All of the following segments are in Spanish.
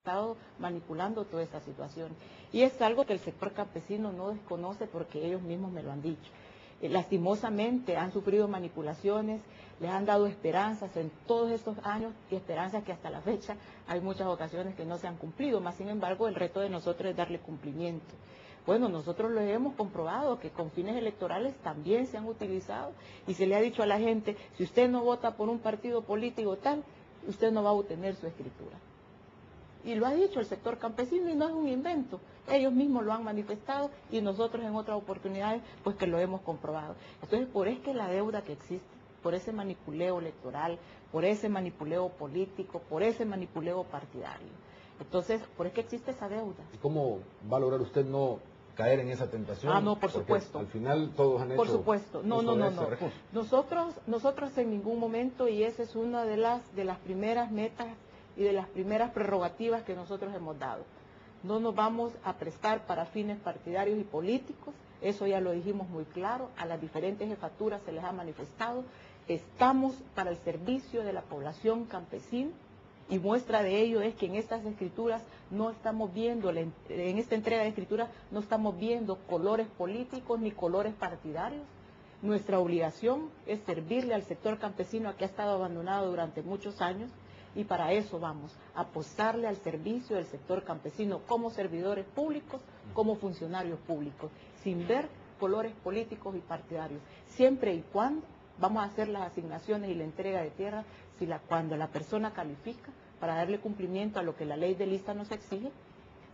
estado manipulando toda esta situación. Y es algo que el sector campesino no desconoce porque ellos mismos me lo han dicho. Lastimosamente han sufrido manipulaciones, les han dado esperanzas en todos estos años y esperanzas que hasta la fecha hay muchas ocasiones que no se han cumplido, más sin embargo el reto de nosotros es darle cumplimiento. Bueno, nosotros lo hemos comprobado que con fines electorales también se han utilizado y se le ha dicho a la gente, si usted no vota por un partido político tal, usted no va a obtener su escritura. Y lo ha dicho el sector campesino y no es un invento, ellos mismos lo han manifestado y nosotros en otras oportunidades pues que lo hemos comprobado. Entonces, por es que la deuda que existe, por ese manipuleo electoral, por ese manipuleo político, por ese manipuleo partidario. Entonces, por es que existe esa deuda. ¿Y cómo va a lograr usted no caer en esa tentación? Ah, no, por porque supuesto. Al final todos han hecho. Por supuesto, no. Nosotros en ningún momento, y esa es una de las primeras metas y de las primeras prerrogativas que nosotros hemos dado. No nos vamos a prestar para fines partidarios y políticos, eso ya lo dijimos muy claro, a las diferentes jefaturas se les ha manifestado, estamos para el servicio de la población campesina y muestra de ello es que en estas escrituras no estamos viendo, en esta entrega de escrituras no estamos viendo colores políticos ni colores partidarios. Nuestra obligación es servirle al sector campesino que ha estado abandonado durante muchos años y para eso vamos a apostarle al servicio del sector campesino como servidores públicos, como funcionarios públicos, sin ver colores políticos y partidarios, siempre y cuando vamos a hacer las asignaciones y la entrega de tierra cuando la persona califica para darle cumplimiento a lo que la ley de lista nos exige.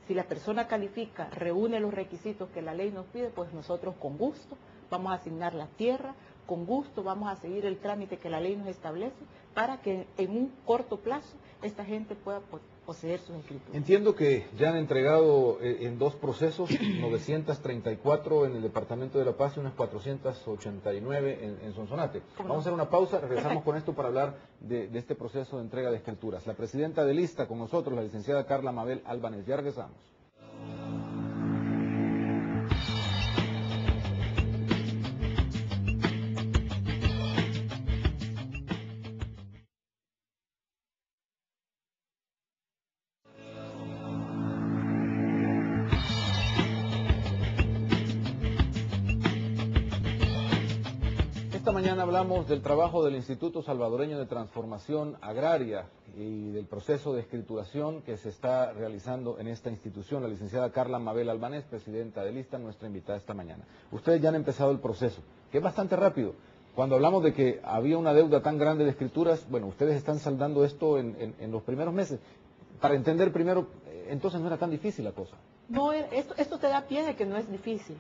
Si la persona califica, reúne los requisitos que la ley nos pide, pues nosotros con gusto vamos a asignar la tierra, con gusto vamos a seguir el trámite que la ley nos establece para que en un corto plazo esta gente pueda poseer sus escrituras. Entiendo que ya han entregado en dos procesos, 934 en el Departamento de La Paz y unas 489 en Sonsonate. Vamos a hacer una pausa, regresamos con esto para hablar de este proceso de entrega de escrituras. La presidenta de lista con nosotros, la licenciada Carla Mabel Albanés. Ya regresamos. Esta mañana hablamos del trabajo del Instituto Salvadoreño de Transformación Agraria y del proceso de escrituración que se está realizando en esta institución. La licenciada Carla Mabel Albanés, presidenta de lista, nuestra invitada esta mañana. Ustedes ya han empezado el proceso, que es bastante rápido. Cuando hablamos de que había una deuda tan grande de escrituras, bueno, ustedes están saldando esto en los primeros meses. Para entender primero, entonces no era tan difícil la cosa. No, esto te da pie de que no es difícil.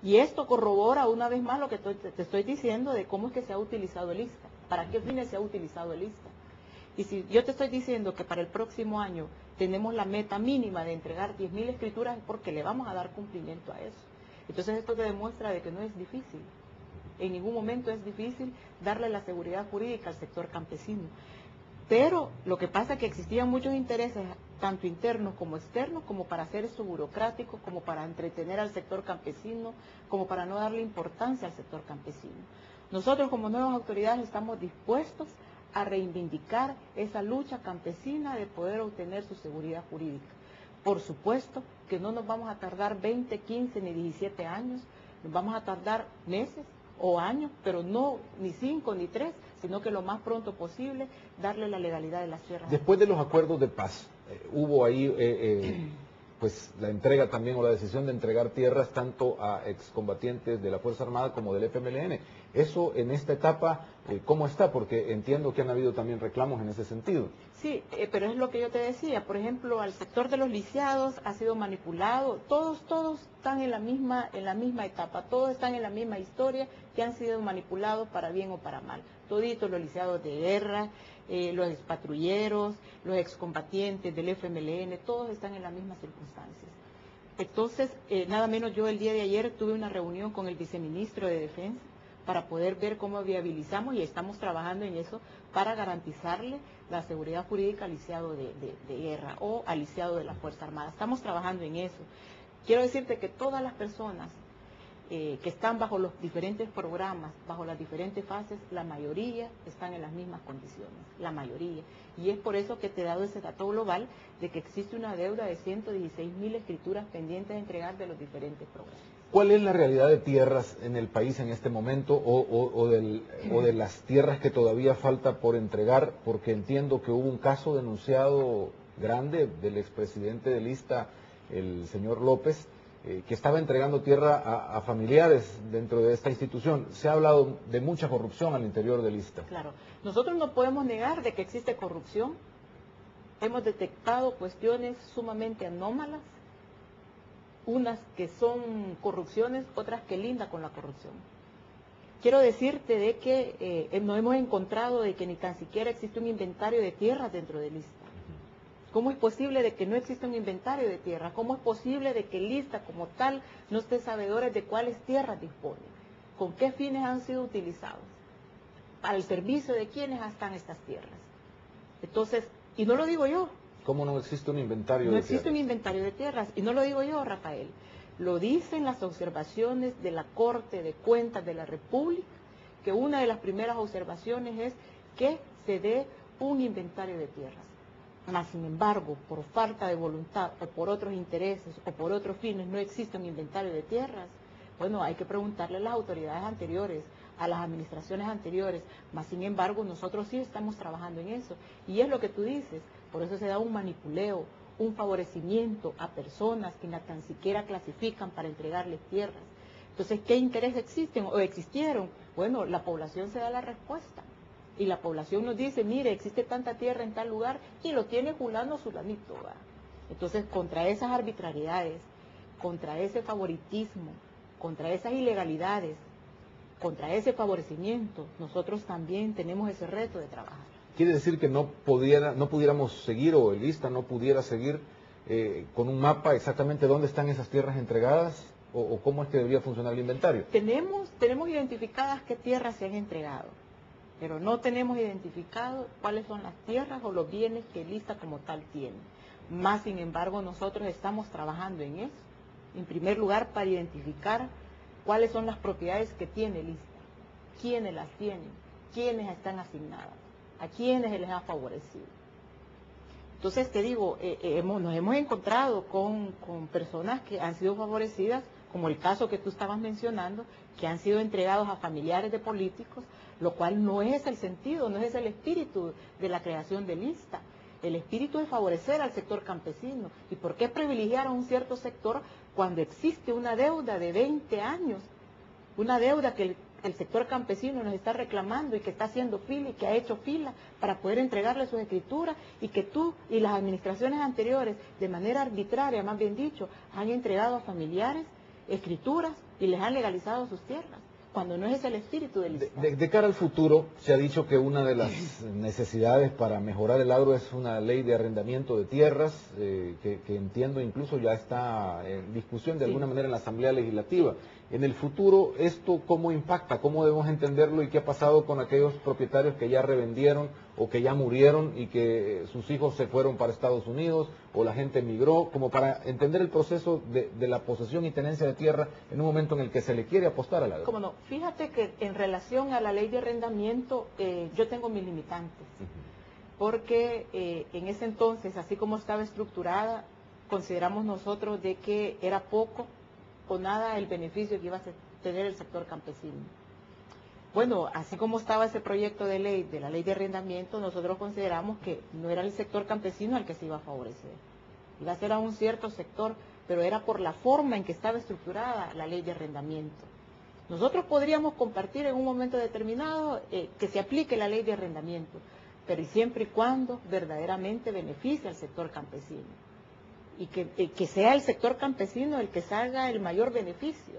Y esto corrobora una vez más lo que te estoy diciendo de cómo es que se ha utilizado el ISTA, para qué fines se ha utilizado el ISTA. Y si yo te estoy diciendo que para el próximo año tenemos la meta mínima de entregar 10.000 escrituras, es porque le vamos a dar cumplimiento a eso. Entonces esto te demuestra de que no es difícil. En ningún momento es difícil darle la seguridad jurídica al sector campesino. Pero lo que pasa es que existían muchos intereses, tanto internos como externos, como para hacer esto burocrático, como para entretener al sector campesino, como para no darle importancia al sector campesino. Nosotros como nuevas autoridades estamos dispuestos a reivindicar esa lucha campesina de poder obtener su seguridad jurídica. Por supuesto que no nos vamos a tardar 20, 15 ni 17 años, nos vamos a tardar meses o años, pero no ni 5 ni 3, sino que lo más pronto posible darle la legalidad de las tierras. Después de los acuerdos de paz, hubo ahí pues la entrega también o la decisión de entregar tierras tanto a excombatientes de la Fuerza Armada como del FMLN. Eso en esta etapa, ¿cómo está? Porque entiendo que han habido también reclamos en ese sentido. Sí, pero es lo que yo te decía. Por ejemplo, al sector de los lisiados ha sido manipulado. Todos están en la misma etapa. Todos están en la misma historia que han sido manipulados para bien o para mal. Toditos los lisiados de guerra, los expatrulleros, los excombatientes del FMLN, todos están en las mismas circunstancias. Entonces, nada menos yo el día de ayer tuve una reunión con el viceministro de Defensa para poder ver cómo viabilizamos y estamos trabajando en eso para garantizarle la seguridad jurídica al lisiado de guerra o al lisiado de la Fuerza Armada. Estamos trabajando en eso. Quiero decirte que todas las personas que están bajo los diferentes programas, bajo las diferentes fases, la mayoría están en las mismas condiciones, la mayoría. Y es por eso que te he dado ese dato global de que existe una deuda de 116.000 escrituras pendientes de entregar de los diferentes programas. ¿Cuál es la realidad de tierras en el país en este momento o de las tierras que todavía falta por entregar? Porque entiendo que hubo un caso denunciado grande del expresidente de Lista, el señor López, que estaba entregando tierra a familiares dentro de esta institución. Se ha hablado de mucha corrupción al interior de Lista. Claro, nosotros no podemos negar de que existe corrupción. Hemos detectado cuestiones sumamente anómalas, unas que son corrupciones, otras que lindan con la corrupción. Quiero decirte de que nos hemos encontrado de que ni tan siquiera existe un inventario de tierras dentro de Lista. ¿Cómo es posible de que no exista un inventario de tierras? ¿Cómo es posible de que Lista como tal no esté sabedores de cuáles tierras dispone? ¿Con qué fines han sido utilizados? ¿Para el servicio de quiénes están estas tierras? Entonces, y no lo digo yo. ¿Cómo no existe un inventario de tierras? No existe un inventario de tierras, y no lo digo yo, Rafael. Lo dicen las observaciones de la Corte de Cuentas de la República, que una de las primeras observaciones es que se dé un inventario de tierras. Mas, sin embargo, por falta de voluntad o por otros intereses o por otros fines no existe un inventario de tierras. Bueno, hay que preguntarle a las autoridades anteriores, a las administraciones anteriores. Mas, sin embargo, nosotros sí estamos trabajando en eso. Y es lo que tú dices, por eso se da un manipuleo, un favorecimiento a personas que ni tan siquiera clasifican para entregarles tierras. Entonces, ¿qué interés existen o existieron? Bueno, la población se da la respuesta. Y la población nos dice, mire, existe tanta tierra en tal lugar y lo tiene fulano sulanito. ¿Va? Entonces, contra esas arbitrariedades, contra ese favoritismo, contra esas ilegalidades, contra ese favorecimiento, nosotros también tenemos ese reto de trabajar. ¿Quiere decir que no pudiéramos seguir, o el Lista no pudiera seguir con un mapa exactamente dónde están esas tierras entregadas? ¿O cómo es que debería funcionar el inventario? Tenemos identificadas qué tierras se han entregado, pero no tenemos identificado cuáles son las tierras o los bienes que Lista como tal tiene. Más, sin embargo, nosotros estamos trabajando en eso. En primer lugar, para identificar cuáles son las propiedades que tiene Lista, quiénes las tienen, quiénes están asignadas, a quiénes se les ha favorecido. Entonces, te digo, nos hemos encontrado con personas que han sido favorecidas, como el caso que tú estabas mencionando, que han sido entregados a familiares de políticos, lo cual no es el sentido, no es el espíritu de la creación de Lista. El espíritu es favorecer al sector campesino. ¿Y por qué privilegiar a un cierto sector cuando existe una deuda de 20 años? Una deuda que el sector campesino nos está reclamando y que está haciendo fila y que ha hecho fila para poder entregarle sus escrituras, y que tú y las administraciones anteriores, de manera arbitraria, más bien dicho, han entregado a familiares escrituras y les han legalizado sus tierras, cuando no es el espíritu del Estado. De cara al futuro, se ha dicho que una de las necesidades para mejorar el agro es una ley de arrendamiento de tierras, que entiendo incluso ya está en discusión de alguna manera en la Asamblea Legislativa. En el futuro, ¿esto cómo impacta? ¿Cómo debemos entenderlo? ¿Y qué ha pasado con aquellos propietarios que ya revendieron o que ya murieron y que sus hijos se fueron para Estados Unidos o la gente emigró? Como para entender el proceso de la posesión y tenencia de tierra en un momento en el que se le quiere apostar al agro. Cómo no, fíjate que en relación a la ley de arrendamiento, yo tengo mis limitantes, porque en ese entonces, así como estaba estructurada, consideramos nosotros de que era poco o nada el beneficio que iba a tener el sector campesino. Bueno, así como estaba ese proyecto de ley, de la ley de arrendamiento, nosotros consideramos que no era el sector campesino al que se iba a favorecer. Iba a ser a un cierto sector, pero era por la forma en que estaba estructurada la ley de arrendamiento. Nosotros podríamos compartir en un momento determinado que se aplique la ley de arrendamiento, pero siempre y cuando verdaderamente beneficie al sector campesino. Y que sea el sector campesino el que salga el mayor beneficio,